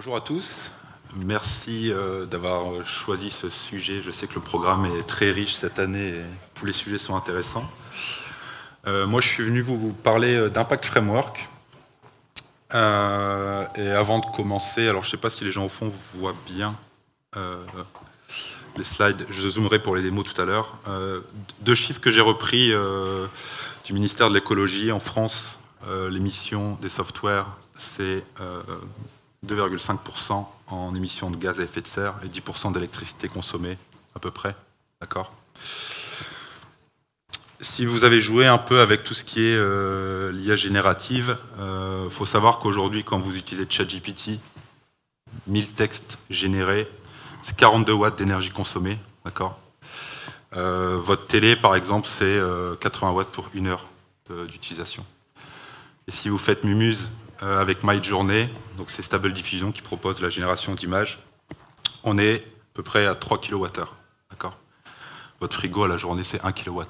Bonjour à tous, merci d'avoir choisi ce sujet. Je sais que le programme est très riche cette année et tous les sujets sont intéressants. Moi je suis venu vous parler d'Impact Framework. Et avant de commencer, alors je ne sais pas si les gens au fond voient bien les slides, je zoomerai pour les démos tout à l'heure. Deux chiffres que j'ai repris du ministère de l'écologie en France, l'émission des softwares, c'est 2,5% en émissions de gaz à effet de serre et 10% d'électricité consommée, à peu près. D'accord ? Si vous avez joué un peu avec tout ce qui est l'IA générative, faut savoir qu'aujourd'hui, quand vous utilisez ChatGPT, 1000 textes générés, c'est 42 watts d'énergie consommée. D'accord ? Votre télé, par exemple, c'est 80 watts pour 1 heure d'utilisation. Et si vous faites Mumuse avec Midjourney, donc c'est Stable Diffusion qui propose la génération d'images, on est à peu près à 3 kWh. D'accord ? Votre frigo à la journée, c'est 1 kWh.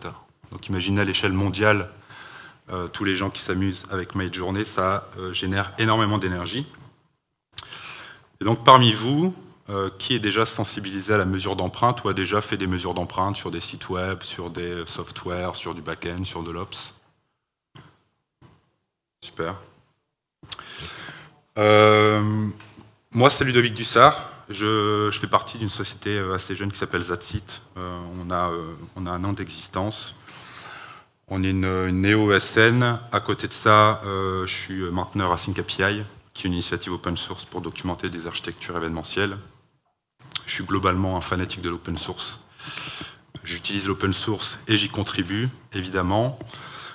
Donc imaginez à l'échelle mondiale, tous les gens qui s'amusent avec Midjourney, ça génère énormément d'énergie. Et donc parmi vous, qui est déjà sensibilisé à la mesure d'empreinte ou a déjà fait des mesures d'empreinte sur des sites web, sur des softwares, sur du back-end, sur de l'ops? Super. Moi, c'est Ludovic Dussard. Je fais partie d'une société assez jeune qui s'appelle Zatsit. On a 1 an d'existence. On est une néo-ESN. À côté de ça, je suis mainteneur à SyncAPI, qui est une initiative open source pour documenter des architectures événementielles. Je suis globalement un fanatique de l'open source. J'utilise l'open source et j'y contribue, évidemment.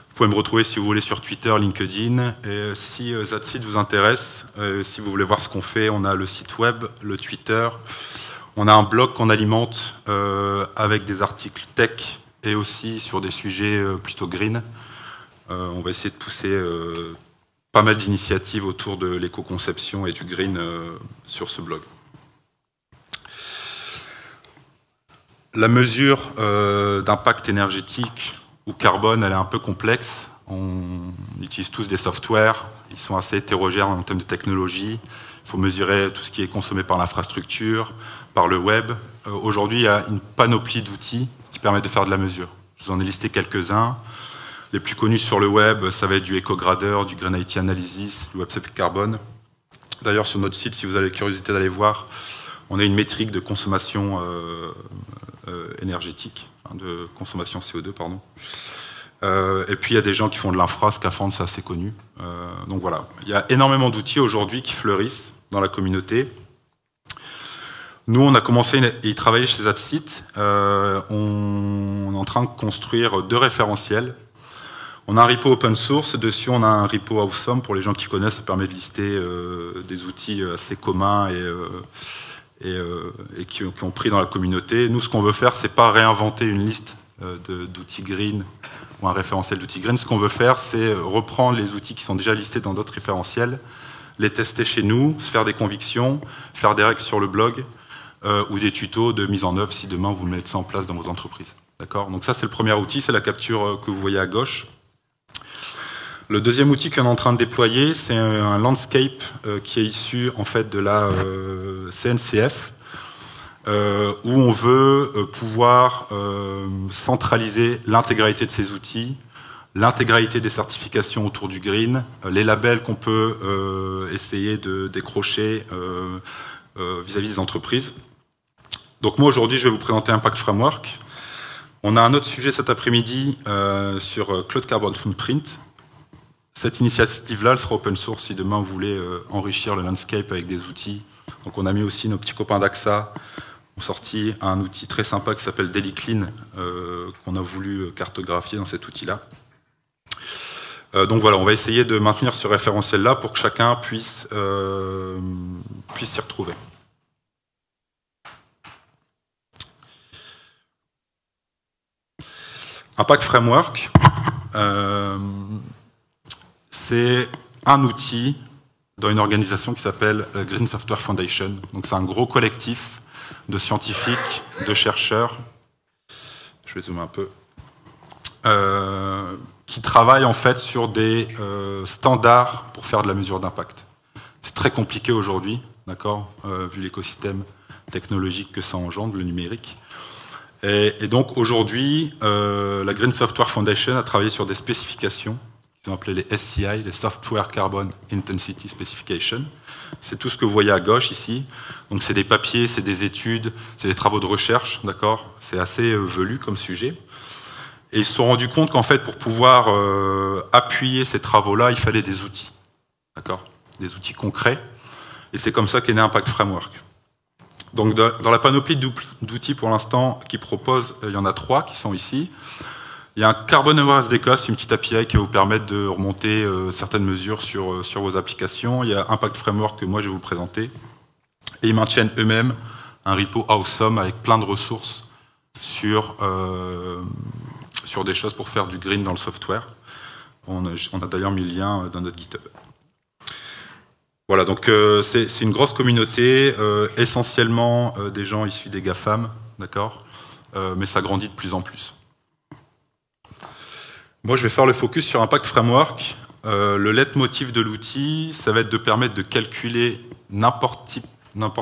Vous pouvez me retrouver si vous voulez sur Twitter, LinkedIn. Et si Zatsit vous intéresse, si vous voulez voir ce qu'on fait, on a le site web, le Twitter. On a un blog qu'on alimente avec des articles tech et aussi sur des sujets plutôt green. On va essayer de pousser pas mal d'initiatives autour de l'éco-conception et du green sur ce blog. La mesure d'impact énergétique ou carbone, elle est un peu complexe. On utilise tous des softwares, ils sont assez hétérogènes en termes de technologie. Il faut mesurer tout ce qui est consommé par l'infrastructure, par le web. Aujourd'hui, il y a une panoplie d'outils qui permettent de faire de la mesure. Je vous en ai listé quelques-uns. Les plus connus sur le web, ça va être du EcoGradder, du Green IT Analysis, du WebSec Carbone. D'ailleurs, sur notre site, si vous avez la curiosité d'aller voir, on a une métrique de consommation énergétique, de consommation CO2, pardon. Et puis il y a des gens qui font de l'infra, scaphandre, c'est assez connu. Donc voilà, il y a énormément d'outils aujourd'hui qui fleurissent dans la communauté. Nous, on a commencé à y travailler chez Zatsit. On est en train de construire 2 référentiels. On a un repo open source, dessus on a un repo awesome, pour les gens qui connaissent, ça permet de lister des outils assez communs et qui ont pris dans la communauté. Nous, ce qu'on veut faire, c'est pas réinventer une liste d'outils green ou un référentiel d'outils green. Ce qu'on veut faire, c'est reprendre les outils qui sont déjà listés dans d'autres référentiels, les tester chez nous, se faire des convictions, faire des règles sur le blog ou des tutos de mise en œuvre si demain vous mettez ça en place dans vos entreprises. D'accord ? Donc ça, c'est le premier outil, c'est la capture que vous voyez à gauche. Le deuxième outil qu'on est en train de déployer, c'est un landscape qui est issu en fait de la CNCF, où on veut pouvoir centraliser l'intégralité de ces outils, l'intégralité des certifications autour du green, les labels qu'on peut essayer de décrocher vis-à-vis des entreprises. Donc moi aujourd'hui, je vais vous présenter Impact Framework. On a un autre sujet cet après-midi sur Cloud Carbon Footprint. Cette initiative-là, elle sera open source si demain vous voulez enrichir le landscape avec des outils. Donc on a mis aussi nos petits copains d'AXA, ont sorti un outil très sympa qui s'appelle DailyClean, qu'on a voulu cartographier dans cet outil-là. Donc voilà, on va essayer de maintenir ce référentiel-là pour que chacun puisse s'y retrouver. Impact Framework. C'est un outil dans une organisation qui s'appelle Green Software Foundation. Donc c'est un gros collectif de scientifiques, de chercheurs, je vais zoomer un peu, qui travaillent en fait sur des standards pour faire de la mesure d'impact. C'est très compliqué aujourd'hui, d'accord, vu l'écosystème technologique que ça engendre, le numérique. Et donc aujourd'hui, la Green Software Foundation a travaillé sur des spécifications qu'ils ont appelées les SCI, les Software Carbon Intensity Specification. C'est tout ce que vous voyez à gauche ici. Donc c'est des papiers, c'est des études, c'est des travaux de recherche, d'accord. C'est assez velu comme sujet. Et ils se sont rendus compte qu'en fait, pour pouvoir appuyer ces travaux-là, il fallait des outils, d'accord, des outils concrets. Et c'est comme ça qu'est né Impact Framework. Donc dans la panoplie d'outils pour l'instant qui proposent, il y en a 3 qui sont ici. Il y a un Carbon Awareness Data, c'est une petite API qui va vous permettre de remonter certaines mesures sur vos applications. Il y a Impact Framework que moi je vais vous présenter. Et ils maintiennent eux-mêmes un repo Awesome avec plein de ressources sur des choses pour faire du green dans le software. On a d'ailleurs mis le lien dans notre GitHub. Voilà, donc c'est une grosse communauté, essentiellement des gens issus des GAFAM, d'accord, mais ça grandit de plus en plus. Moi, je vais faire le focus sur Impact Framework. Le leitmotiv de l'outil, ça va être de permettre de calculer n'importe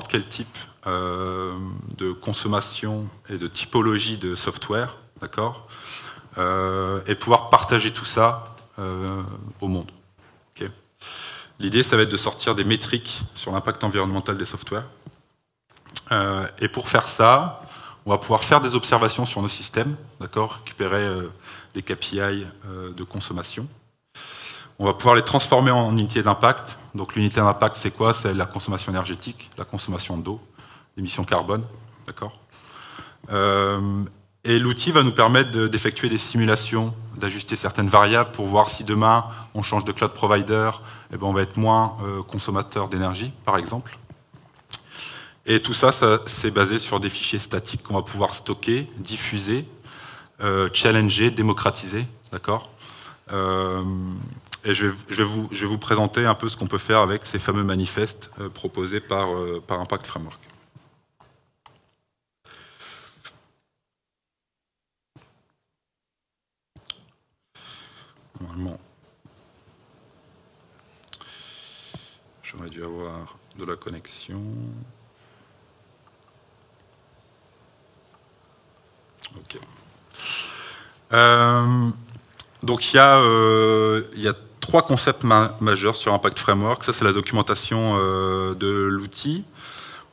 quel type de consommation et de typologie de software, d'accord, et pouvoir partager tout ça au monde. Okay. L'idée, ça va être de sortir des métriques sur l'impact environnemental des softwares. Et pour faire ça, on va pouvoir faire des observations sur nos systèmes, d'accord, récupérer des KPI de consommation. On va pouvoir les transformer en unités d'impact. Donc l'unité d'impact, c'est quoi? C'est la consommation énergétique, la consommation d'eau, l'émission carbone, d'accord. Et l'outil va nous permettre d'effectuer des simulations, d'ajuster certaines variables pour voir si demain on change de cloud provider, eh ben on va être moins consommateur d'énergie, par exemple. Et tout ça, c'est basé sur des fichiers statiques qu'on va pouvoir stocker, diffuser, challenger, démocratiser, d'accord. Et je vais vous présenter un peu ce qu'on peut faire avec ces fameux manifestes proposés par Impact Framework. Normalement, j'aurais dû avoir de la connexion. Ok. Donc il y a 3 concepts majeurs sur Impact Framework. Ça, c'est la documentation de l'outil.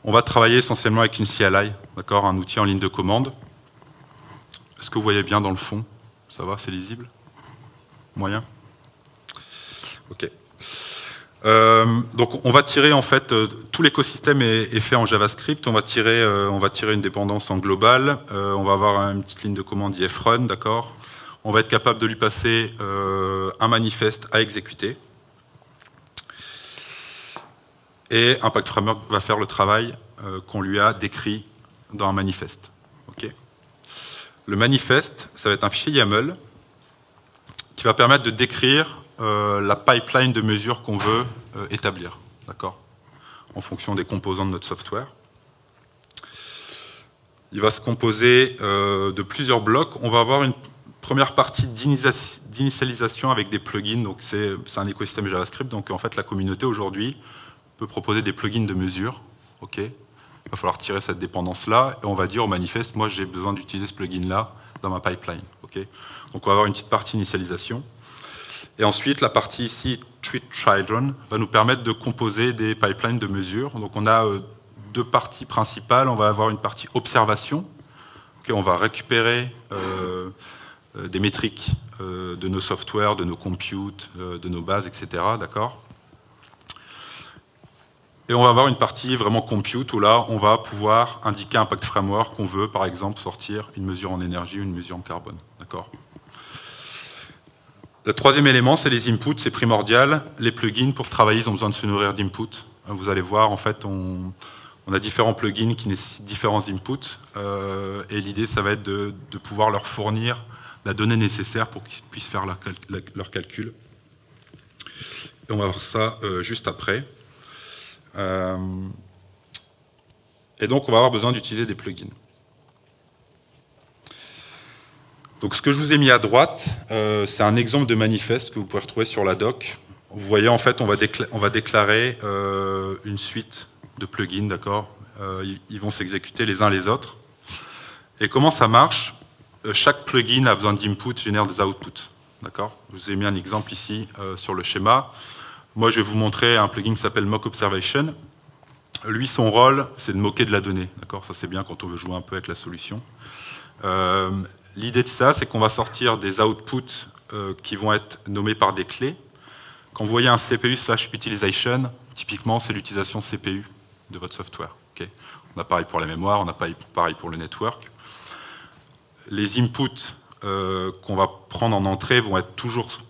On va travailler essentiellement avec une CLI, d'accord, un outil en ligne de commande. Est-ce que vous voyez bien dans le fond? Ça va, c'est lisible? Moyen? Ok. Donc on va tirer en fait, tout l'écosystème est fait en JavaScript, on va tirer une dépendance en global, on va avoir une petite ligne de commande ifrun, d'accord. On va être capable de lui passer un manifeste à exécuter. Et Impact Framework va faire le travail qu'on lui a décrit dans un manifeste. Okay. Le manifeste, ça va être un fichier YAML qui va permettre de décrire la pipeline de mesures qu'on veut établir, d'accord, en fonction des composants de notre software. Il va se composer de plusieurs blocs. On va avoir une première partie d'initialisation avec des plugins. Donc c'est un écosystème JavaScript. Donc en fait, la communauté aujourd'hui peut proposer des plugins de mesure. Ok. Il va falloir tirer cette dépendance-là et on va dire au manifeste, moi j'ai besoin d'utiliser ce plugin-là dans ma pipeline. Ok. Donc on va avoir une petite partie initialisation. Et ensuite, la partie ici, Treat Children, va nous permettre de composer des pipelines de mesure. Donc on a 2 parties principales. On va avoir une partie observation. Okay, on va récupérer des métriques de nos softwares, de nos computes, de nos bases, etc. D'accord. Et on va avoir une partie vraiment compute où là, on va pouvoir indiquer Impact Framework qu'on veut, par exemple, sortir une mesure en énergie ou une mesure en carbone. D'accord. Le 3e élément, c'est les inputs, c'est primordial. Les plugins, pour travailler, ils ont besoin de se nourrir d'inputs. Vous allez voir, en fait, on a différents plugins qui nécessitent différents inputs. Et l'idée, ça va être de pouvoir leur fournir la donnée nécessaire pour qu'ils puissent faire leur calcul. Et on va voir ça juste après. Et donc, on va avoir besoin d'utiliser des plugins. Donc ce que je vous ai mis à droite, c'est un exemple de manifeste que vous pouvez retrouver sur la doc. Vous voyez, en fait, on va déclarer une suite de plugins, d'accord. Ils vont s'exécuter les uns les autres. Et comment ça marche? Chaque plugin a besoin d'input, génère des outputs, d'accord. Je vous ai mis un exemple ici sur le schéma. Moi, je vais vous montrer un plugin qui s'appelle Mock Observation. Lui, son rôle, c'est de moquer de la donnée, d'accord. Ça, c'est bien quand on veut jouer un peu avec la solution. L'idée de ça, c'est qu'on va sortir des outputs qui vont être nommés par des clés. Quand vous voyez un CPU/utilization, typiquement, c'est l'utilisation CPU de votre software. Okay. On a pareil pour la mémoire, on a pareil pour le network. Les inputs qu'on va prendre en entrée vont être toujours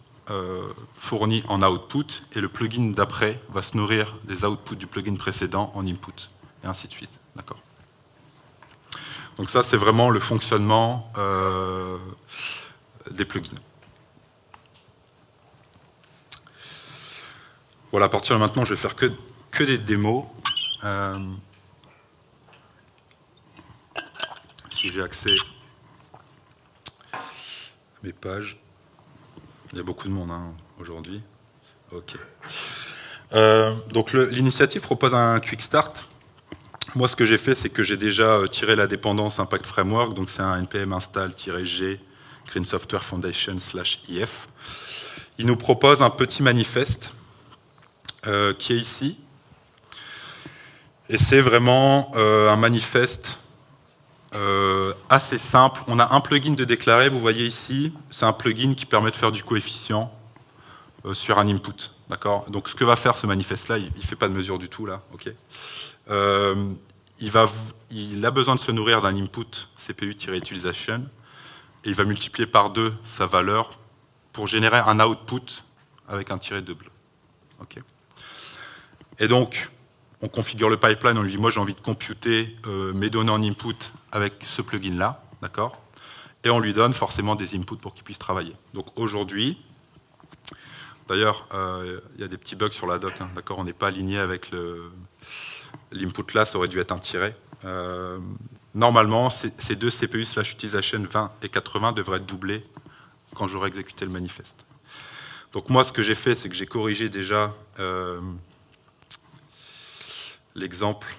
fournis en output, et le plugin d'après va se nourrir des outputs du plugin précédent en input, et ainsi de suite. D'accord. Donc ça, c'est vraiment le fonctionnement des plugins. Voilà, à partir de maintenant, je vais faire que des démos. Si j'ai accès à mes pages. Il y a beaucoup de monde hein, aujourd'hui. Ok. Donc l'initiative propose un quick start. Moi, ce que j'ai fait, c'est que j'ai déjà tiré la dépendance Impact Framework. Donc c'est un npm install-g Green Software Foundation/if. Il nous propose un petit manifeste qui est ici. Et c'est vraiment un manifeste assez simple. On a un plugin de déclarer, vous voyez ici, c'est un plugin qui permet de faire du coefficient sur un input. D'accord. Donc ce que va faire ce manifeste-là, il ne fait pas de mesure du tout là. Ok. Il a besoin de se nourrir d'un input CPU-utilization et il va multiplier par 2 sa valeur pour générer un output avec un tiret double. Ok. Et donc, on configure le pipeline, on lui dit, moi j'ai envie de computer mes données en input avec ce plugin-là, d'accord. Et on lui donne forcément des inputs pour qu'il puisse travailler. Donc aujourd'hui, d'ailleurs, il y a des petits bugs sur la doc, hein, d'accord, on n'est pas aligné avec l'input là, ça aurait dû être un tiret. Normalement, ces deux CPU/utilization 20 et 80 devraient être doublés quand j'aurai exécuté le manifeste. Donc moi, ce que j'ai fait, c'est que j'ai corrigé déjà l'exemple.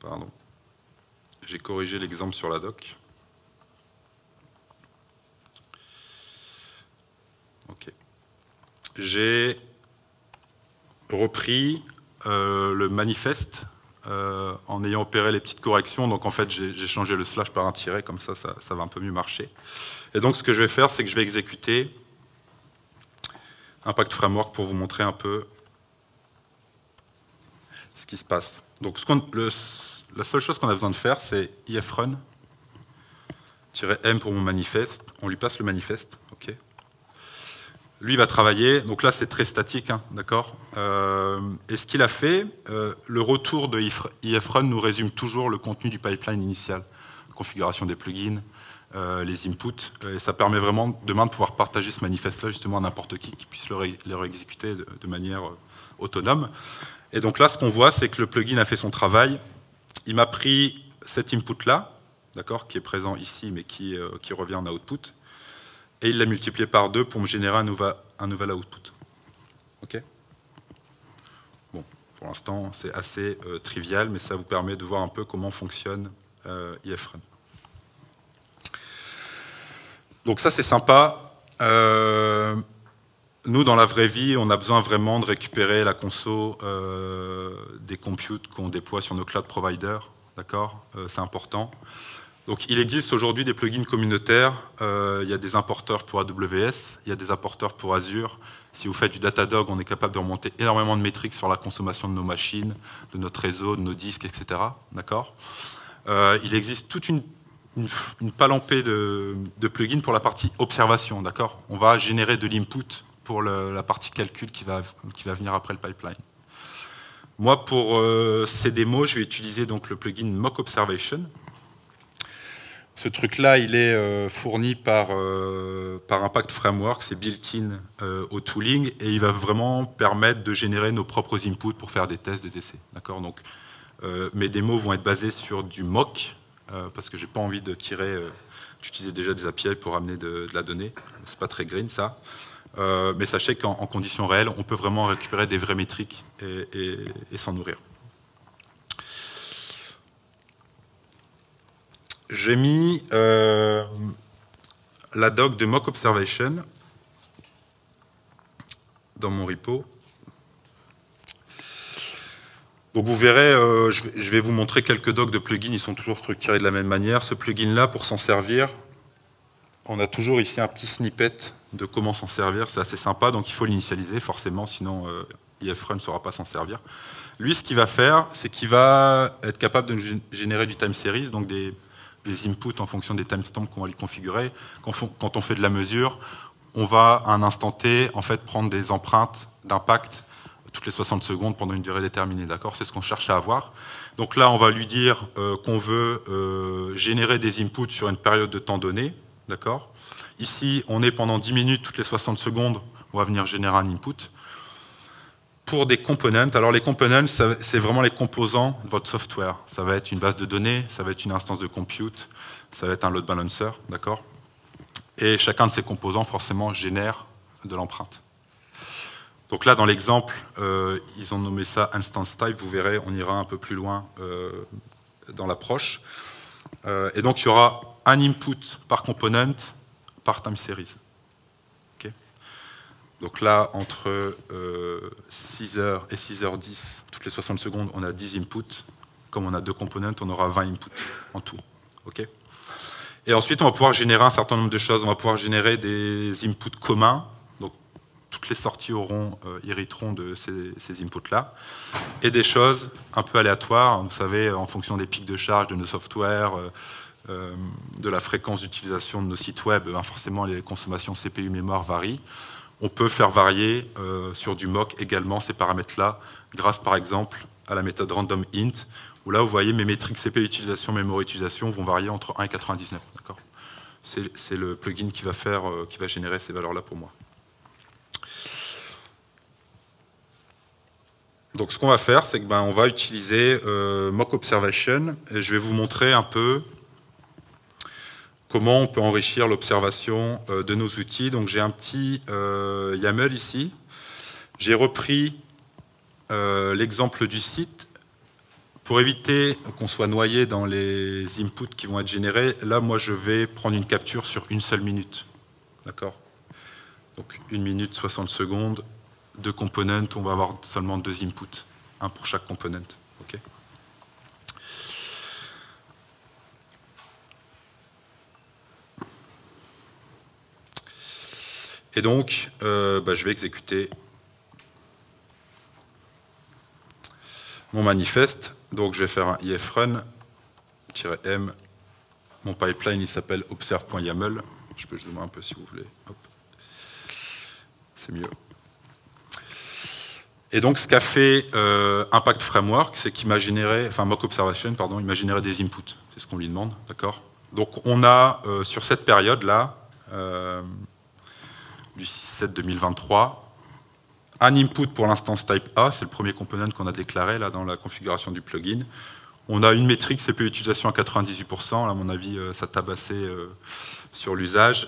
Pardon. J'ai corrigé l'exemple sur la doc. Ok. J'ai repris le manifeste en ayant opéré les petites corrections. Donc en fait, j'ai changé le slash par un tiret, comme ça va un peu mieux marcher. Et donc ce que je vais faire, c'est que je vais exécuter Impact Framework pour vous montrer un peu ce qui se passe. Donc la seule chose qu'on a besoin de faire, c'est ifrun -m pour mon manifeste. On lui passe le manifeste. Ok. Lui, il va travailler. Donc là, c'est très statique, hein, d'accord. Et ce qu'il a fait, le retour de ifrun nous résume toujours le contenu du pipeline initial, configuration des plugins, les inputs. Et ça permet vraiment demain de pouvoir partager ce manifeste-là justement à n'importe qui puisse le réexécuter de manière autonome. Et donc là, ce qu'on voit, c'est que le plugin a fait son travail. Il m'a pris cet input-là, d'accord, qui est présent ici, mais qui revient en output. Et il l'a multiplié par 2 pour me générer un nouvel output. Ok. Bon, pour l'instant, c'est assez trivial, mais ça vous permet de voir un peu comment fonctionne ifrun. Donc ça, c'est sympa. Nous, dans la vraie vie, on a besoin vraiment de récupérer la conso des computes qu'on déploie sur nos cloud providers. D'accord, c'est important. Donc, il existe aujourd'hui des plugins communautaires. Il y a des importeurs pour AWS, il y a des importeurs pour Azure. Si vous faites du Datadog, on est capable de remonter énormément de métriques sur la consommation de nos machines, de notre réseau, de nos disques, etc. D'accord. Il existe toute une palempée de plugins pour la partie observation. D'accord. On va générer de l'input pour la partie calcul qui va venir après le pipeline. Moi, pour ces démos, je vais utiliser donc le plugin Mock Observation. Ce truc-là, il est fourni par Impact Framework, c'est built-in au tooling, et il va vraiment permettre de générer nos propres inputs pour faire des tests, des essais. D'accord. Donc, mes démos vont être basées sur du mock, parce que j'ai pas envie de tirer, d'utiliser déjà des API pour amener de la donnée. C'est pas très green, ça. mais sachez qu'en conditions réelles, on peut vraiment récupérer des vraies métriques et s'en nourrir. J'ai mis la doc de mock observation dans mon repo. Donc vous verrez, je vais vous montrer quelques docs de plugins, ils sont toujours structurés de la même manière. Ce plugin-là, pour s'en servir, on a toujours ici un petit snippet de comment s'en servir, c'est assez sympa, donc il faut l'initialiser forcément, sinon IFrun ne saura pas s'en servir. Lui, ce qu'il va faire, c'est qu'il va être capable de générer du time series, donc des inputs en fonction des timestamps qu'on va lui configurer. Quand on fait de la mesure, on va à un instant T en fait, prendre des empreintes d'impact toutes les 60 secondes pendant une durée déterminée. D'accord ? C'est ce qu'on cherche à avoir. Donc là, on va lui dire qu'on veut générer des inputs sur une période de temps donnée. D'accord ? Ici, on est pendant 10 minutes, toutes les 60 secondes, on va venir générer un input. Pour des components, alors les components, c'est vraiment les composants de votre software. Ça va être une base de données, ça va être une instance de compute, ça va être un load balancer, d'accord ? Et chacun de ces composants, forcément, génère de l'empreinte. Donc là, dans l'exemple, ils ont nommé ça instance type. Vous verrez, on ira un peu plus loin dans l'approche. Et donc, il y aura un input par component par time series. Okay. Donc là, entre 6h et 6h10, toutes les 60 secondes, on a 10 inputs. Comme on a 2 components, on aura 20 inputs en tout. Okay. Et ensuite, on va pouvoir générer un certain nombre de choses. On va pouvoir générer des inputs communs. Donc, toutes les sorties hériteront de ces inputs-là. Et des choses un peu aléatoires. Vous savez, en fonction des pics de charge de nos softwares, de la fréquence d'utilisation de nos sites web, forcément, les consommations CPU mémoire varient. On peut faire varier sur du mock également ces paramètres-là, grâce par exemple à la méthode random int, où là, vous voyez, mes métriques CPU utilisation, mémoire utilisation vont varier entre 1 et 99. C'est le plugin qui va générer ces valeurs-là pour moi. Donc, ce qu'on va faire, c'est qu'on va utiliser mock observation, et je vais vous montrer un peu comment on peut enrichir l'observation de nos outils. Donc, j'ai un petit YAML ici. J'ai repris l'exemple du site. Pour éviter qu'on soit noyé dans les inputs qui vont être générés, là, moi, je vais prendre une capture sur une seule minute. D'accord ? Donc, 1 minute, 60 secondes, 2 components, on va avoir seulement 2 inputs, un pour chaque component. Okay ? Et donc, je vais exécuter mon manifeste. Donc, je vais faire un ifrun-m. Mon pipeline, il s'appelle observe.yaml. Je peux zoomer un peu si vous voulez. C'est mieux. Et donc, ce qu'a fait Impact Framework, c'est qu'il m'a généré, enfin Mock Observation, pardon, il m'a généré des inputs. C'est ce qu'on lui demande, d'accord ? Donc, on a, sur cette période-là, du 6/7/2023, un input pour l'instance type A, c'est le premier component qu'on a déclaré là dans la configuration du plugin. On a une métrique CPU utilisation à 98%, là, à mon avis, ça tabassait sur l'usage.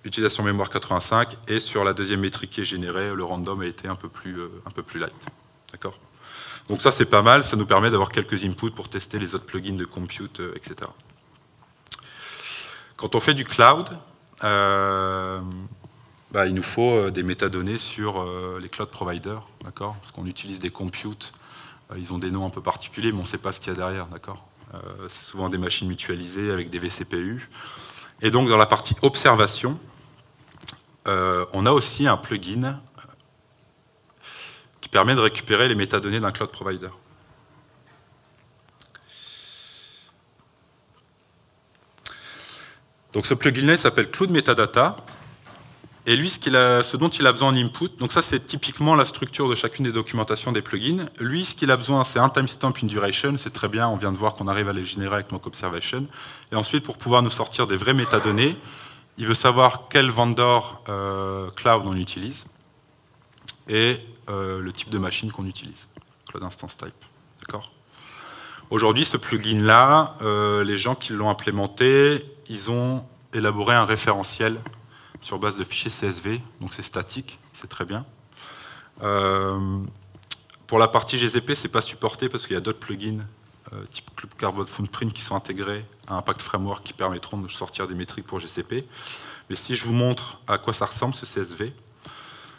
Utilisation mémoire 85, et sur la deuxième métrique qui est générée, le random a été un peu plus light. D'accord ? Donc ça, c'est pas mal, ça nous permet d'avoir quelques inputs pour tester les autres plugins de compute, etc. Quand on fait du cloud, il nous faut des métadonnées sur les cloud providers, d'accord ? Parce qu'on utilise des computes, ils ont des noms un peu particuliers, mais on ne sait pas ce qu'il y a derrière, d'accord ? C'est souvent des machines mutualisées avec des vCPU. Et donc, dans la partie observation, on a aussi un plugin qui permet de récupérer les métadonnées d'un cloud provider. Donc, ce plugin-là s'appelle Cloud Metadata. Et lui, ce dont il a besoin en input, donc ça c'est typiquement la structure de chacune des documentations des plugins. Lui, ce qu'il a besoin, c'est un timestamp, une duration, c'est très bien, on vient de voir qu'on arrive à les générer avec mock observation. Et ensuite, pour pouvoir nous sortir des vraies métadonnées, il veut savoir quel vendor cloud on utilise et le type de machine qu'on utilise, Cloud Instance Type. D'accord ? Aujourd'hui, ce plugin-là, les gens qui l'ont implémenté, ils ont élaboré un référentiel sur base de fichiers CSV, donc c'est statique, c'est très bien. Pour la partie GCP, c'est pas supporté parce qu'il y a d'autres plugins type Carbon Footprint qui sont intégrés à Impact Framework qui permettront de sortir des métriques pour GCP. Mais si je vous montre à quoi ça ressemble ce CSV,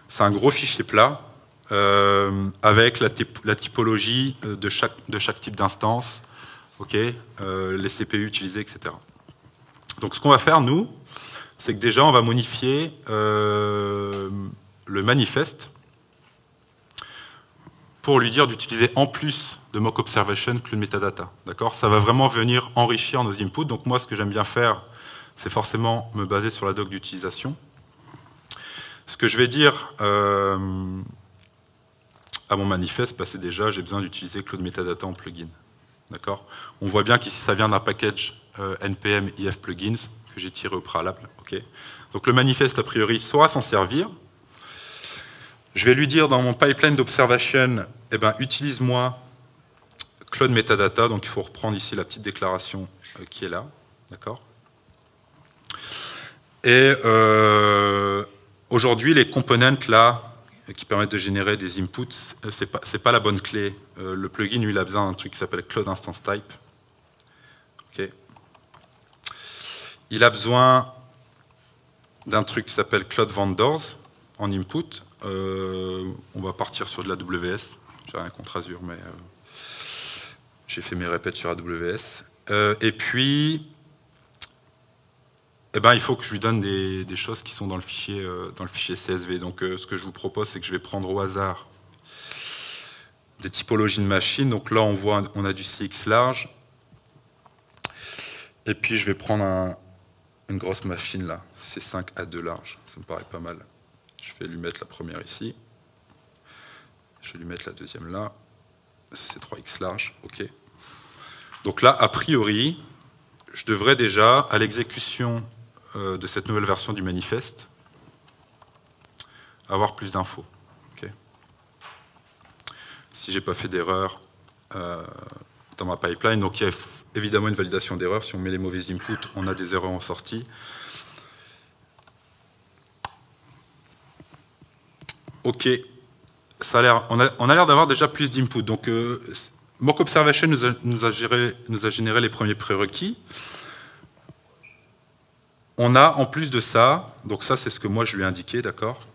c'est un gros fichier plat avec la typologie de chaque type d'instance, okay, les CPU utilisés, etc. Donc ce qu'on va faire, nous, c'est que déjà on va modifier le manifeste pour lui dire d'utiliser en plus de mock observation Cloud Metadata. D'accord ? Ça va vraiment venir enrichir nos inputs. Donc moi, ce que j'aime bien faire, c'est forcément me baser sur la doc d'utilisation. Ce que je vais dire à mon manifeste, bah, c'est déjà, j'ai besoin d'utiliser Cloud Metadata en plugin. D'accord ? On voit bien qu'ici, ça vient d'un package npm if plugins que j'ai tiré au préalable. Okay. Donc le manifeste, a priori, saura s'en servir. Je vais lui dire dans mon pipeline d'observation, eh ben, utilise-moi Cloud Metadata. Donc il faut reprendre ici la petite déclaration qui est là. D'accord ? Et aujourd'hui, les components là, qui permettent de générer des inputs, c'est pas la bonne clé. Le plugin, lui, il a besoin d'un truc qui s'appelle Cloud Instance Type. Okay. Il a besoin d'un truc qui s'appelle Cloud Vendors en input. On va partir sur de la AWS. J'ai rien contre Azure, mais j'ai fait mes répètes sur AWS. Et puis, eh ben, il faut que je lui donne des choses qui sont dans le fichier CSV. Donc, ce que je vous propose, c'est que je vais prendre au hasard des typologies de machines. Donc là, on a du CX large. Et puis, je vais prendre une grosse machine, là, C5 A2 large. Ça me paraît pas mal. Je vais lui mettre la première ici. Je vais lui mettre la deuxième là. C3X large, OK. Donc là, a priori, je devrais déjà, à l'exécution de cette nouvelle version du manifeste, avoir plus d'infos. Okay. Si j'ai pas fait d'erreur dans ma pipeline, donc il y a évidemment une validation d'erreur. Si on met les mauvais inputs, on a des erreurs en sortie. OK, ça a l'air, on a l'air d'avoir déjà plus d'inputs. Donc, Mock Observation nous a généré les premiers prérequis. On a, en plus de ça, donc ça, c'est ce que moi je lui ai indiqué, d'accord ?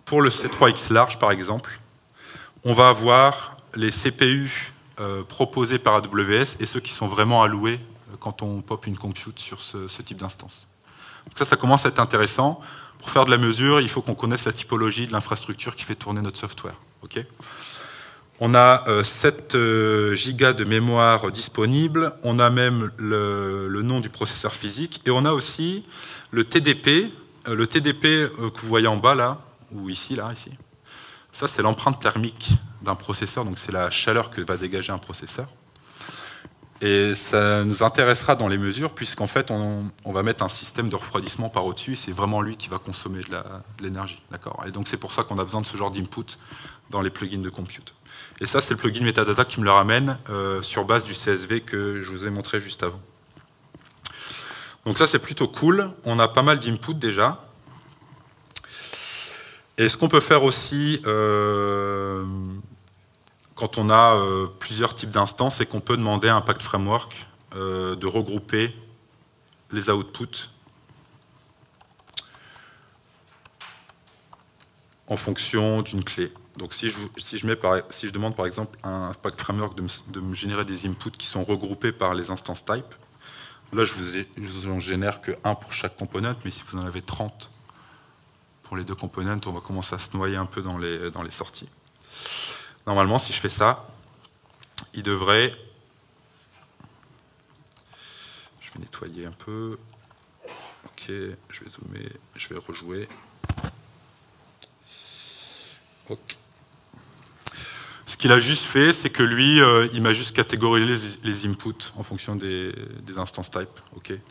Pour le C3X large, par exemple, on va avoir les CPU proposés par AWS et ceux qui sont vraiment alloués quand on pop une compute sur ce type d'instance. Donc ça commence à être intéressant. Pour faire de la mesure, il faut qu'on connaisse la typologie de l'infrastructure qui fait tourner notre software. Okay. On a 7 gigas de mémoire disponible, on a même le nom du processeur physique, et on a aussi le TDP. Le TDP que vous voyez en bas, là, ou ici, ici. Ça, c'est l'empreinte thermique d'un processeur, donc c'est la chaleur que va dégager un processeur. Et ça nous intéressera dans les mesures, puisqu'en fait, on va mettre un système de refroidissement par au-dessus, et c'est vraiment lui qui va consommer de l'énergie. Et donc, c'est pour ça qu'on a besoin de ce genre d'input dans les plugins de compute. Et ça, c'est le plugin Metadata qui me le ramène sur base du CSV que je vous ai montré juste avant. Donc ça, c'est plutôt cool. On a pas mal d'inputs déjà. Et ce qu'on peut faire aussi, quand on a plusieurs types d'instances, c'est qu'on peut demander à Impact Framework de regrouper les outputs en fonction d'une clé. Donc si je demande par exemple à Impact Framework de me générer des inputs qui sont regroupés par les instances type, là je vous en génère que 1 pour chaque component, mais si vous en avez 30 pour les deux components, on va commencer à se noyer un peu dans les sorties. Normalement, si je fais ça, il devrait... Je vais nettoyer un peu. Ok, je vais zoomer, je vais rejouer. Ok. Ce qu'il a juste fait, c'est que lui, il m'a juste catégorisé les inputs en fonction des instances type. Okay.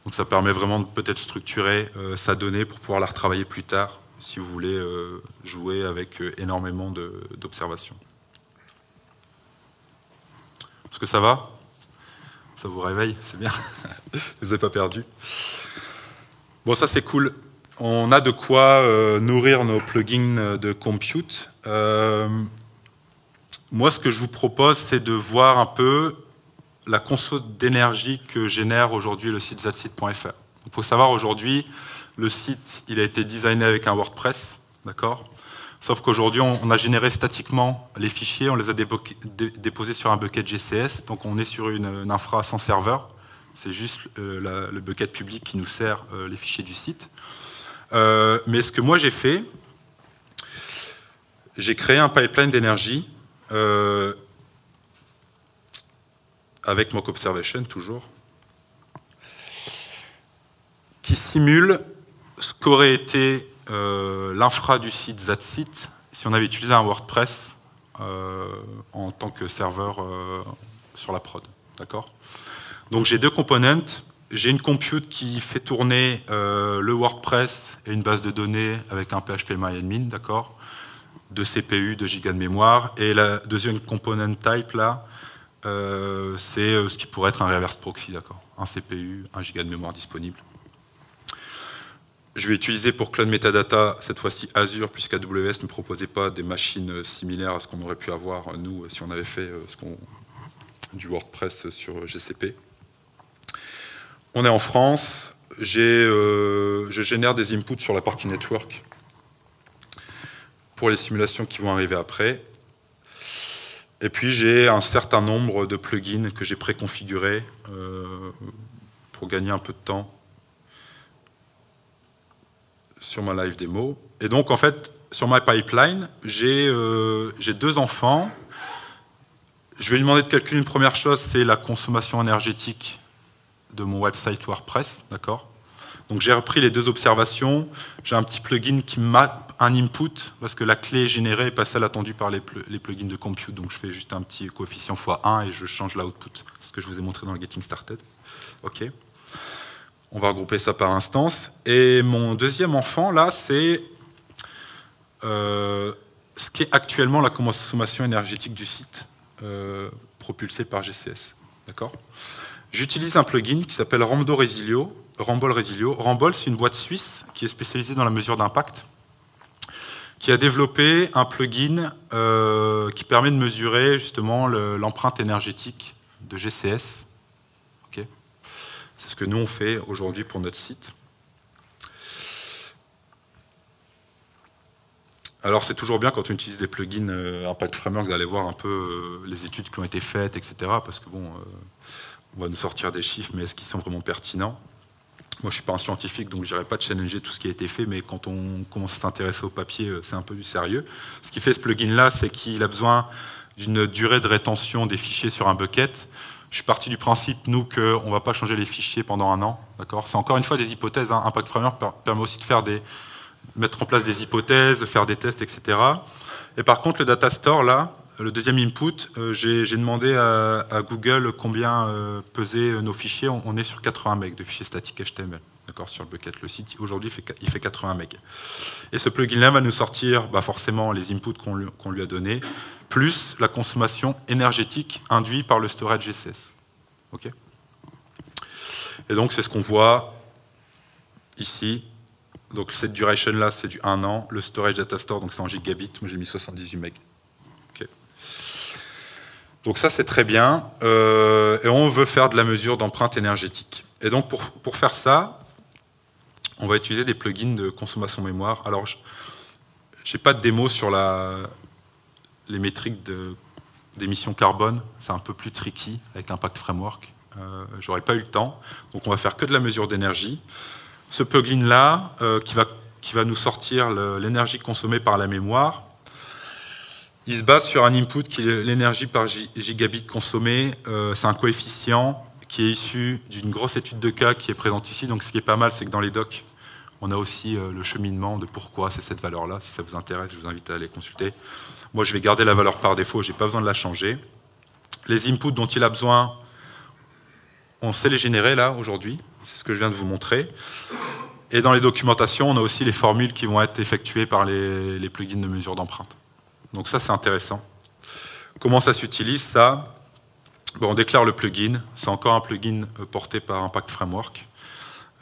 Donc ça permet vraiment de peut-être structurer sa donnée pour pouvoir la retravailler plus tard, si vous voulez jouer avec énormément d'observations. Est-ce que ça va? Ça vous réveille? C'est bien. Je ne vous ai pas perdu. Bon, ça c'est cool. on a de quoi nourrir nos plugins de compute. Moi, ce que je vous propose, c'est de voir un peu la conso d'énergie que génère aujourd'hui le site zatsite.fr. Il faut savoir, aujourd'hui, le site il a été designé avec un WordPress, d'accord ? Sauf qu'aujourd'hui, on a généré statiquement les fichiers, on les a déposés sur un bucket GCS, donc on est sur une infra sans serveur. C'est juste le bucket public qui nous sert les fichiers du site. Mais ce que moi j'ai fait, j'ai créé un pipeline d'énergie avec Mock Observation toujours, qui simule ce qu'aurait été l'infra du site Zatsite si on avait utilisé un WordPress en tant que serveur sur la prod. D'accord ? Donc j'ai deux components. J'ai une compute qui fait tourner le WordPress et une base de données avec un php-myadmin, d'accord ? 2 CPU, 2 gigas de mémoire. Et la deuxième component type, là, c'est ce qui pourrait être un reverse proxy, d'accord ? Un CPU, 1 giga de mémoire disponible. Je vais utiliser pour Cloud Metadata, cette fois-ci Azure, puisqu'AWS ne proposait pas des machines similaires à ce qu'on aurait pu avoir, nous, si on avait fait du WordPress sur GCP. On est en France, je génère des inputs sur la partie network pour les simulations qui vont arriver après. Et puis j'ai un certain nombre de plugins que j'ai préconfigurés pour gagner un peu de temps sur ma live démo. Et donc en fait, sur ma pipeline, j'ai 2 enfants. Je vais lui demander de calculer une première chose, c'est la consommation énergétique de mon website WordPress, d'accord ? Donc j'ai repris les 2 observations, j'ai un petit plugin qui map un input, parce que la clé générée est pas celle attendue par les plugins de compute, donc je fais juste un petit coefficient x1 et je change l'output, ce que je vous ai montré dans le Getting Started. Ok. On va regrouper ça par instance. Et mon deuxième enfant, là, c'est ce qui est actuellement la consommation énergétique du site, propulsé par GCS, d'accord ? J'utilise un plugin qui s'appelle Ramble Resilio. Ramble, c'est une boîte suisse qui est spécialisée dans la mesure d'impact, qui a développé un plugin qui permet de mesurer justement l'empreinte énergétique de GCS. Okay. C'est ce que nous on fait aujourd'hui pour notre site. Alors c'est toujours bien quand on utilise des plugins Impact Framework d'aller voir un peu les études qui ont été faites, etc. Parce que bon, on va nous sortir des chiffres, mais est-ce qu'ils sont vraiment pertinents ? Moi, je ne suis pas un scientifique, donc je n'irai pas challenger tout ce qui a été fait, mais quand on commence à s'intéresser au papier, c'est un peu du sérieux. Ce qui fait ce plugin-là, c'est qu'il a besoin d'une durée de rétention des fichiers sur un bucket. Je suis parti du principe, nous, qu'on ne va pas changer les fichiers pendant 1 an. C'est encore une fois des hypothèses. Hein. Impact Framework permet aussi de mettre en place des hypothèses, de faire des tests, etc. Et par contre, le data store, là, le deuxième input, j'ai demandé à Google combien pesaient nos fichiers. On est sur 80 MB de fichiers statiques HTML, d'accord, sur le bucket. Le site, aujourd'hui, il fait 80 MB. Et ce plugin-là va nous sortir forcément les inputs qu'on lui a donnés, plus la consommation énergétique induite par le storage GCS. Okay. Et donc, c'est ce qu'on voit ici. Donc, cette duration-là, c'est du 1 an. Le storage data store, donc c'est en gigabits. Moi, j'ai mis 78 MB. Donc ça, c'est très bien. Et on veut faire de la mesure d'empreinte énergétique. Et donc, pour faire ça, on va utiliser des plugins de consommation mémoire. Alors, je n'ai pas de démo sur les métriques d'émissions carbone. C'est un peu plus tricky avec Impact Framework. J'aurais pas eu le temps. Donc, on va faire que de la mesure d'énergie. Ce plugin-là, qui va nous sortir l'énergie consommée par la mémoire, il se base sur un input qui est l'énergie par gigabit consommé. C'est un coefficient qui est issu d'une grosse étude de cas qui est présente ici. Donc ce qui est pas mal, c'est que dans les docs, on a aussi le cheminement de pourquoi c'est cette valeur-là. Si ça vous intéresse, je vous invite à aller consulter. Moi, je vais garder la valeur par défaut, je n'ai pas besoin de la changer. Les inputs dont il a besoin, on sait les générer là, aujourd'hui. C'est ce que je viens de vous montrer. Et dans les documentations, on a aussi les formules qui vont être effectuées par les plugins de mesure d'empreinte. Donc ça, c'est intéressant. Comment ça s'utilise, ça ? Bon, on déclare le plugin. C'est encore un plugin porté par Impact Framework.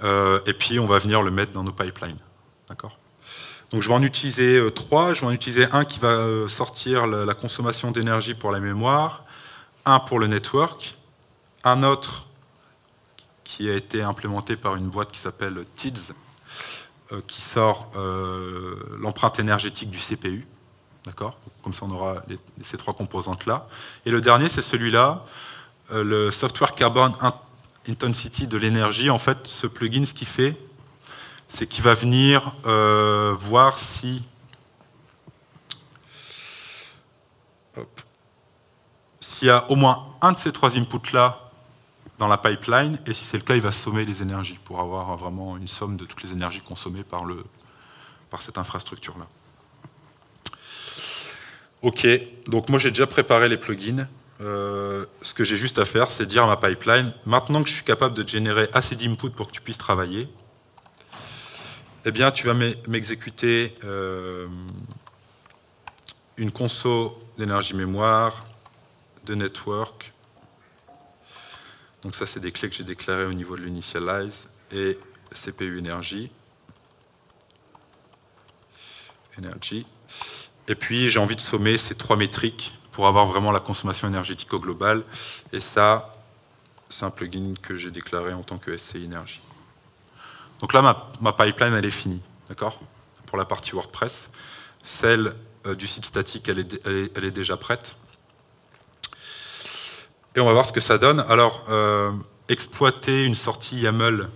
Et puis, on va venir le mettre dans nos pipelines. D'accord. Donc je vais en utiliser 3. Je vais en utiliser un qui va sortir la consommation d'énergie pour la mémoire, un pour le network, un autre qui a été implémenté par une boîte qui s'appelle TIDS, qui sort l'empreinte énergétique du CPU. D'accord. Comme ça, on aura ces 3 composantes-là. Et le dernier, c'est celui-là, le Software Carbon Intensity de l'énergie. En fait, ce plugin, ce qu'il fait, c'est qu'il va venir voir si s'il y a au moins un de ces 3 inputs-là dans la pipeline, et si c'est le cas, il va sommer les énergies pour avoir vraiment une somme de toutes les énergies consommées par cette infrastructure-là. Ok, donc moi j'ai déjà préparé les plugins. Ce que j'ai juste à faire, c'est dire à ma pipeline, maintenant que je suis capable de générer assez d'inputs pour que tu puisses travailler, eh bien, tu vas m'exécuter une conso d'énergie mémoire, de network. Donc ça, c'est des clés que j'ai déclarées au niveau de l'initialize, et CPU energy. Et puis, j'ai envie de sommer ces 3 métriques pour avoir vraiment la consommation énergétique au global. Et ça, c'est un plugin que j'ai déclaré en tant que SCI Energy. Donc là, ma pipeline, elle est finie, d'accord, pour la partie WordPress. Celle du site statique, elle est déjà prête. Et on va voir ce que ça donne. Alors, exploiter une sortie YAML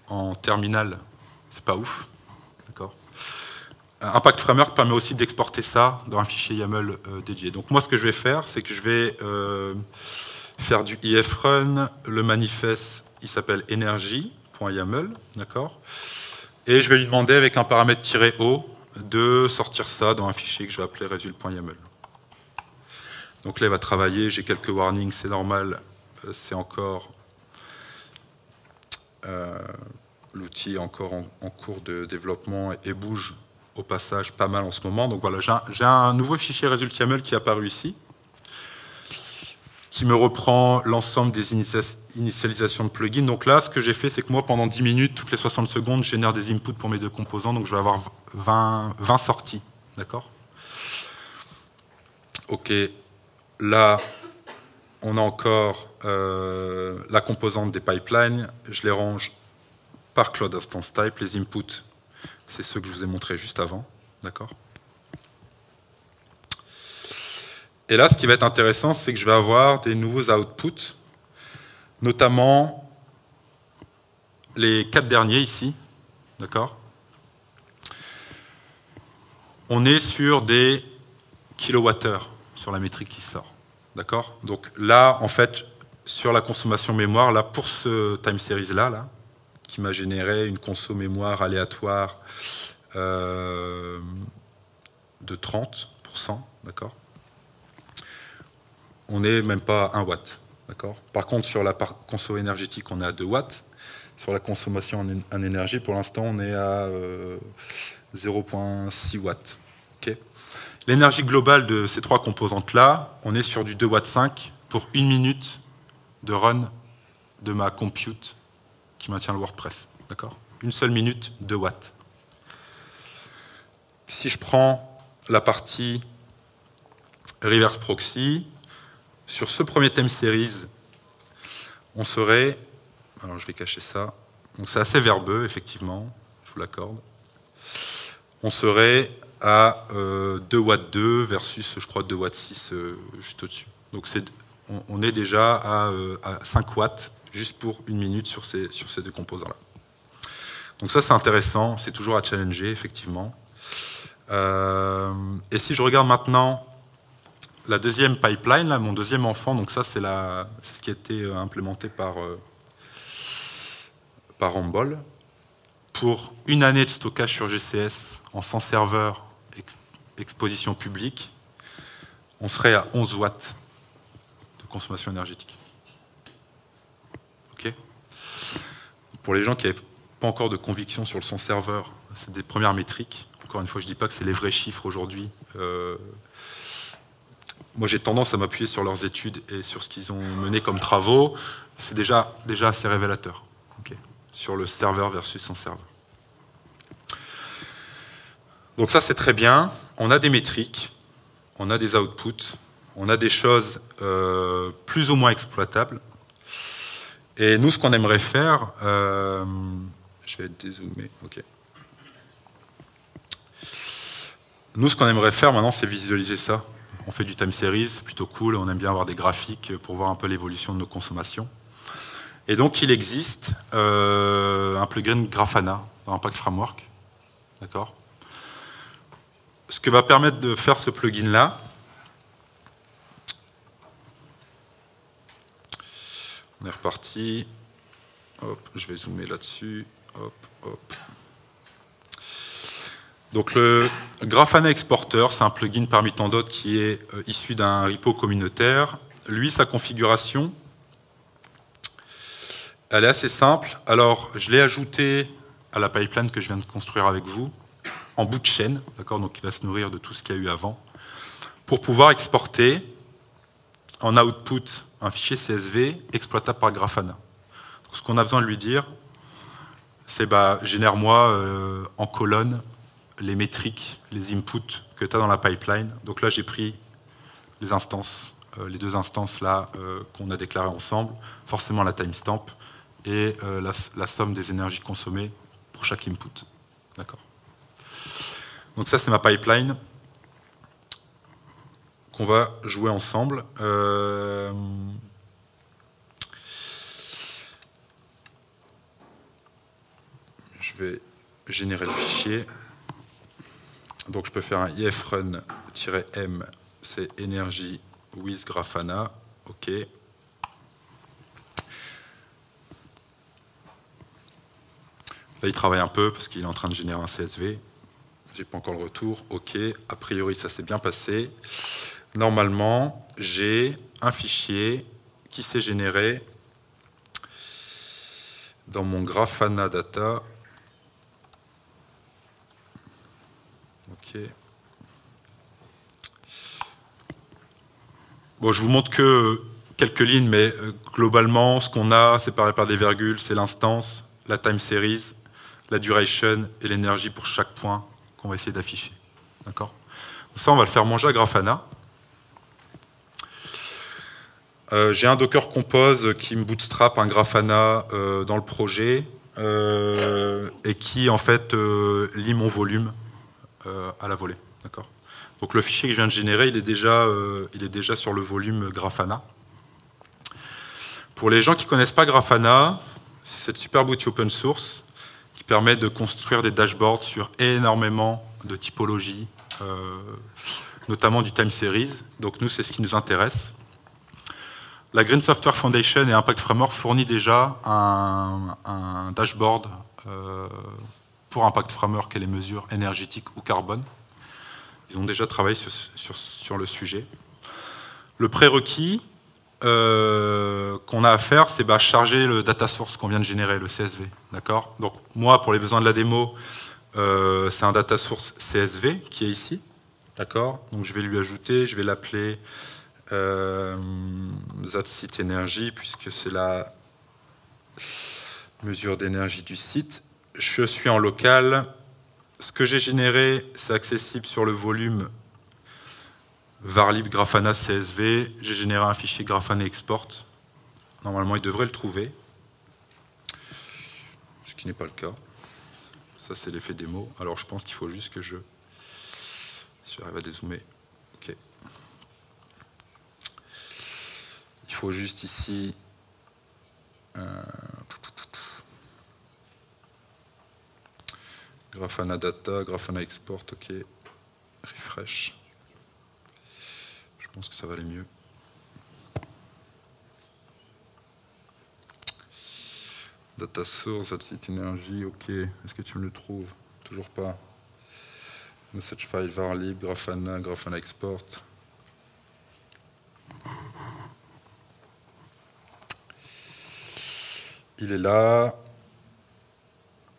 en terminal, c'est pas ouf, d'accord. Impact Framework permet aussi d'exporter ça dans un fichier YAML dédié. Donc moi, ce que je vais faire, c'est que je vais faire du ifrun. Le manifeste, il s'appelle energy.yaml, d'accord. Et je vais lui demander, avec un paramètre "-o", de sortir ça dans un fichier que je vais appeler result.yaml. Donc là, il va travailler. J'ai quelques warnings, c'est normal. C'est encore l'outil est encore en cours de développement et bouge au passage pas mal en ce moment. Donc voilà, j'ai un nouveau fichier result.yaml qui est apparu ici, qui me reprend l'ensemble des initialisations de plugins. Donc là, ce que j'ai fait, c'est que moi, pendant 10 minutes, toutes les 60 secondes, je génère des inputs pour mes 2 composants. Donc je vais avoir 20 sorties. D'accord? Ok. Là, on a encore la composante des pipelines. Je les range par Cloud Instance Type. Les inputs, c'est ceux que je vous ai montrés juste avant. D'accord? Et là, ce qui va être intéressant, c'est que je vais avoir des nouveaux outputs, notamment les 4 derniers ici. D'accord? On est sur des kilowattheures sur la métrique qui sort. D'accord? Donc là, en fait, sur la consommation mémoire, là, pour ce time series-là, qui m'a généré une conso mémoire aléatoire de 30%, d'accord? On n'est même pas à 1 watt. Par contre, sur la conso énergétique, on est à 2 watts. Sur la consommation en énergie, pour l'instant, on est à 0,6 watts. Okay. L'énergie globale de ces 3 composantes-là, on est sur du 2,5 watts pour 1 minute de run de ma compute qui maintient le WordPress. D'accord? Une seule minute, 2 watts. Si je prends la partie reverse proxy, sur ce premier thème series, on serait... Alors je vais cacher ça. Donc c'est assez verbeux, effectivement, je vous l'accorde. On serait à 2 watts 2 versus, je crois, 2 watts 6 juste au-dessus. Donc on est déjà à 5 watts juste pour 1 minute sur ces 2 composants-là. Donc ça, c'est intéressant, c'est toujours à challenger, effectivement. Et si je regarde maintenant la deuxième pipeline, là, mon deuxième enfant, donc ça, c'est ce qui a été implémenté par Rumble. Pour 1 année de stockage sur GCS en 100 serveurs, exposition publique, on serait à 11 watts de consommation énergétique. Ok. Pour les gens qui n'avaient pas encore de conviction sur le 100 serveurs, c'est des premières métriques. Encore une fois, je ne dis pas que c'est les vrais chiffres aujourd'hui. Moi, j'ai tendance à m'appuyer sur leurs études et sur ce qu'ils ont mené comme travaux. C'est déjà assez révélateur. Okay. Sur le serveur versus son serveur. Donc ça, c'est très bien. On a des métriques, on a des outputs, on a des choses plus ou moins exploitables. Et nous, ce qu'on aimerait faire, je vais dézoomer, ok. Nous, ce qu'on aimerait faire maintenant, c'est visualiser ça. On fait du time series, plutôt cool, on aime bien avoir des graphiques pour voir un peu l'évolution de nos consommations. Et donc, il existe un plugin Grafana dans Impact Framework. D'accord ? Ce que va permettre de faire ce plugin-là, on est reparti. Hop, je vais zoomer là-dessus. Hop, hop. Donc le Grafana Exporter, c'est un plugin parmi tant d'autres qui est issu d'un repo communautaire. Lui, sa configuration, elle est assez simple. Alors, je l'ai ajouté à la pipeline que je viens de construire avec vous, en bout de chaîne, d'accord, donc il va se nourrir de tout ce qu'il y a eu avant, pour pouvoir exporter en output un fichier CSV exploitable par Grafana. Donc, ce qu'on a besoin de lui dire, c'est génère-moi en colonne les métriques, les inputs que tu as dans la pipeline. Donc là, j'ai pris les instances, les deux instances là qu'on a déclarées ensemble, forcément la timestamp et la somme des énergies consommées pour chaque input. D'accord. Donc ça, c'est ma pipeline qu'on va jouer ensemble. Je vais générer le fichier. Donc je peux faire un ifrun-m, c'est energy with Grafana. OK. Là, il travaille un peu parce qu'il est en train de générer un CSV. J'ai pas encore le retour. OK. A priori, ça s'est bien passé. Normalement, j'ai un fichier qui s'est généré dans mon Grafana data. OK. Bon, je vous montre que quelques lignes, mais globalement, ce qu'on a séparé par des virgules, c'est l'instance, la time series, la duration et l'énergie pour chaque point qu'on va essayer d'afficher. D'accord ? Ça, on va le faire manger à Grafana. J'ai un Docker Compose qui me bootstrap un Grafana dans le projet et qui, en fait, lit mon volume à la volée. D'accord ? Donc le fichier que je viens de générer, il est déjà sur le volume Grafana. Pour les gens qui ne connaissent pas Grafana, c'est cette super outil open source qui permet de construire des dashboards sur énormément de typologies, notamment du time series. Donc nous, c'est ce qui nous intéresse. La Green Software Foundation et Impact Framework fournit déjà un dashboard pour Impact Framework et les mesures énergétiques ou carbone. Ils ont déjà travaillé sur le sujet. Le prérequis qu'on a à faire, c'est charger le data source qu'on vient de générer, le CSV. D'accord ? Donc moi, pour les besoins de la démo, c'est un data source CSV qui est ici. D'accord ? Donc je vais lui ajouter, je vais l'appeler that site energy, puisque c'est la mesure d'énergie du site. Je suis en local. Ce que j'ai généré, c'est accessible sur le volume varlib grafana CSV. J'ai généré un fichier grafana export. Normalement, il devrait le trouver. Ce qui n'est pas le cas. Ça, c'est l'effet démo. Alors, je pense qu'il faut juste que si j'arrive à dézoomer. OK. Il faut juste ici... Grafana data, Grafana export, OK. Refresh. Je pense que ça va aller mieux. Data source, site energy, OK. Est-ce que tu me le trouves? Toujours pas. Message file varlib, Grafana, Grafana export. Il est là.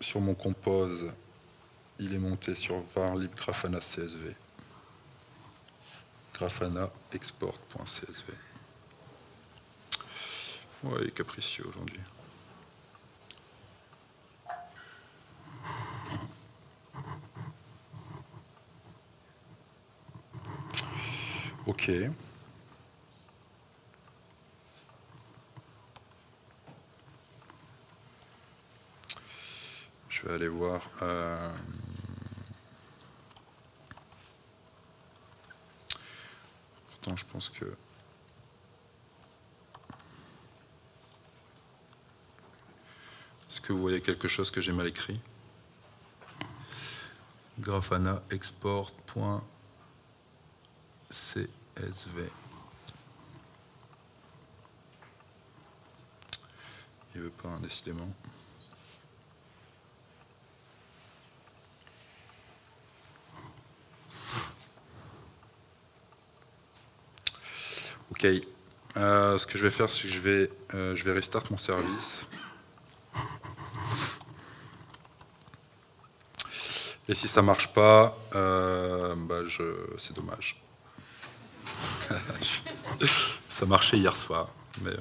Sur mon compose, il est monté sur varlib grafana CSV. Grafana export.csv. Ouais, il est capricieux aujourd'hui. OK. Je vais aller voir. Pourtant, je pense que. Est-ce que vous voyez quelque chose que j'ai mal écrit? Grafana export.csv. Il veut pas, hein, décidément. Ok. Ce que je vais faire, c'est que je vais restart mon service. Et si ça marche pas, c'est dommage. Ça marchait hier soir. Mais...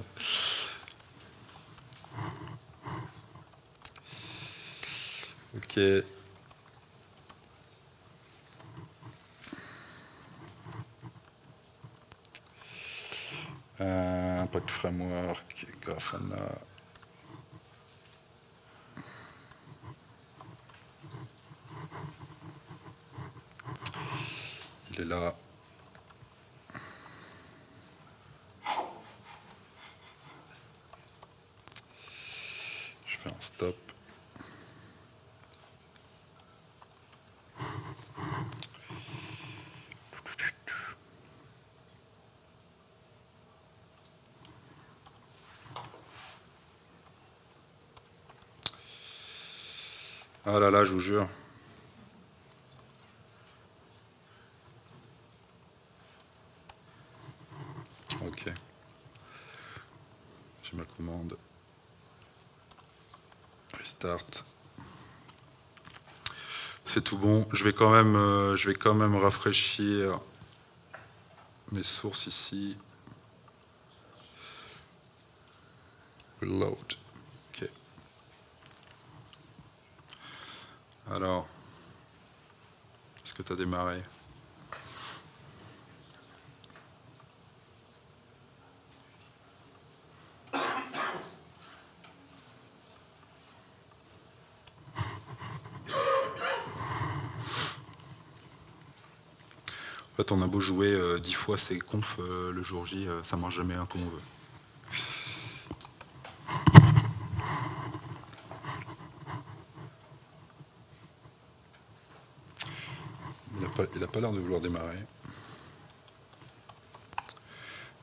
Ok. Impact Framework, Grafana. Il est là. Je fais un stop. Ah là là, je vous jure. Ok. J'ai ma commande. Restart. C'est tout bon. Je vais quand même rafraîchir mes sources ici. Reload. Ok. Alors, est-ce que tu as démarré? En fait, on a beau jouer 10 fois ces confs le jour J, ça marche jamais comme on veut. Il n'a pas l'air de vouloir démarrer.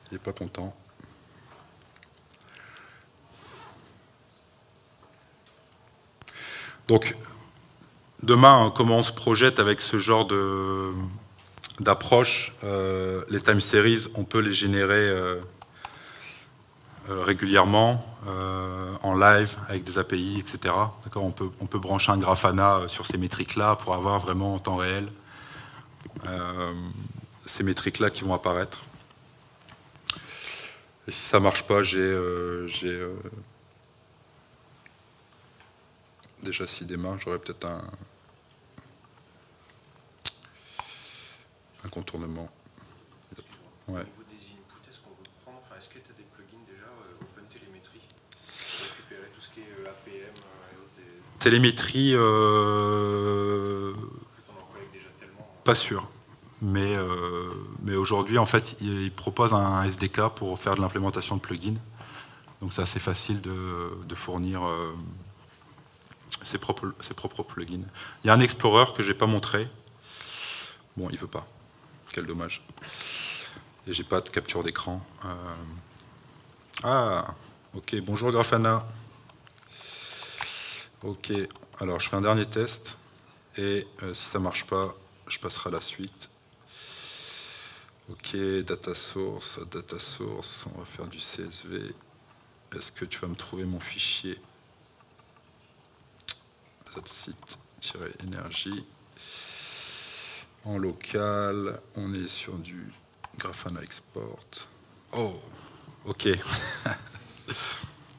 Il n'est pas content. Donc, demain, comment on se projette avec ce genre d'approche? Les time series, on peut les générer régulièrement, en live, avec des API, etc. On peut brancher un Grafana sur ces métriques-là pour avoir vraiment en temps réel ces métriques-là qui vont apparaître. Et si ça ne marche pas, déjà s'il démarre, j'aurais peut-être un contournement. Ouais. Au niveau des inputs, est-ce qu'on veut prendre, est-ce que tu as des plugins déjà OpenTelemetry pour récupérer tout ce qui est APM et autres Télémétrie, on en collecte déjà tellement. Pas sûr. Mais aujourd'hui, en fait, il propose un SDK pour faire de l'implémentation de plugins. Donc c'est assez facile de fournir ses propres plugins. Il y a un Explorer que je n'ai pas montré. Bon, il ne veut pas. Quel dommage. Et j'ai pas de capture d'écran. Ah, ok. Bonjour Grafana. Ok. Alors, je fais un dernier test. Et si ça ne marche pas, je passerai à la suite. Ok, data source, on va faire du CSV. Est-ce que tu vas me trouver mon fichier site-énergie. En local, on est sur du Grafana Export. Oh, ok.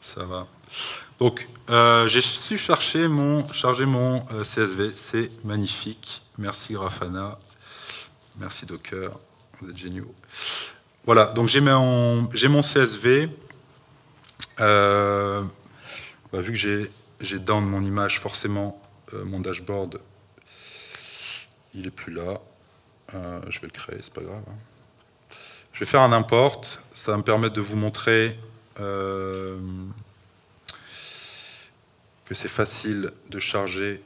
Ça va. Donc, j'ai su charger mon CSV. C'est magnifique. Merci Grafana. Merci Docker. Vous êtes géniaux. Voilà, donc j'ai mon CSV. Vu que j'ai down mon image, forcément, mon dashboard, il n'est plus là. Je vais le créer, c'est pas grave. Je vais faire un import. Ça va me permettre de vous montrer que c'est facile de charger.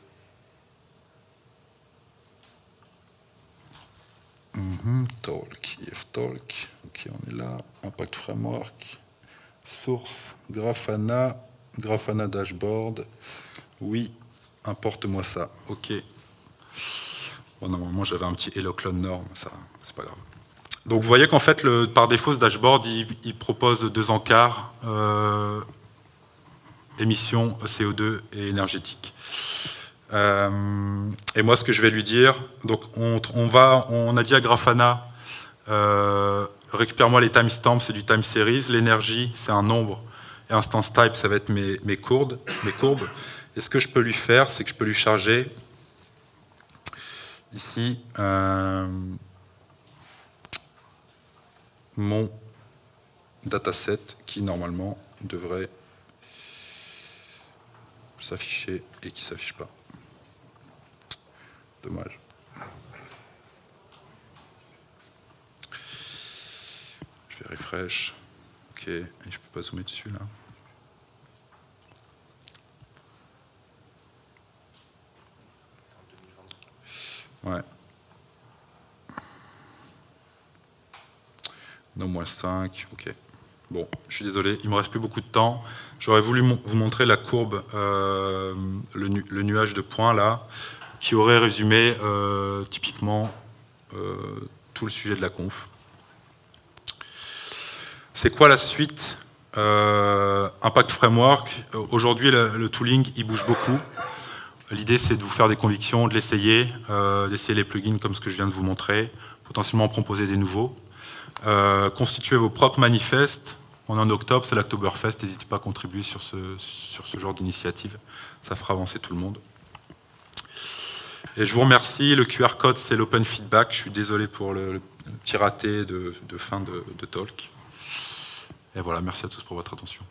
Talk, iftalk. Ok, on est là. Impact Framework. Source, Grafana dashboard. Oui, importe-moi ça. Ok. Bon, normalement, j'avais un petit hello clone norm, ça, c'est pas grave. Donc, vous voyez qu'en fait, par défaut, ce dashboard, il propose 2 encarts, émissions CO2 et énergétique. Et moi, ce que je vais lui dire, donc, on a dit à Grafana, récupère-moi les timestamps, c'est du time series. L'énergie, c'est un nombre. Et instance type, ça va être mes courbes. Et ce que je peux lui faire, c'est que je peux lui charger ici mon dataset qui, normalement, devrait s'afficher et qui ne s'affiche pas. Dommage. Je fais refresh. Ok, et je peux pas zoomer dessus là. Ouais. Non, moins 5, ok. Bon, je suis désolé, il me reste plus beaucoup de temps. J'aurais voulu vous montrer la courbe, le nuage de points là, qui aurait résumé typiquement tout le sujet de la conf. C'est quoi la suite? Impact Framework. Aujourd'hui, le tooling, il bouge beaucoup. L'idée, c'est de vous faire des convictions, de l'essayer, d'essayer les plugins comme ce que je viens de vous montrer, potentiellement en proposer des nouveaux. Constituer vos propres manifestes. On est en octobre, c'est l'Octoberfest. N'hésitez pas à contribuer sur ce genre d'initiative. Ça fera avancer tout le monde. Et je vous remercie. Le QR code, c'est l'open feedback. Je suis désolé pour le petit raté de fin de talk. Et voilà, merci à tous pour votre attention.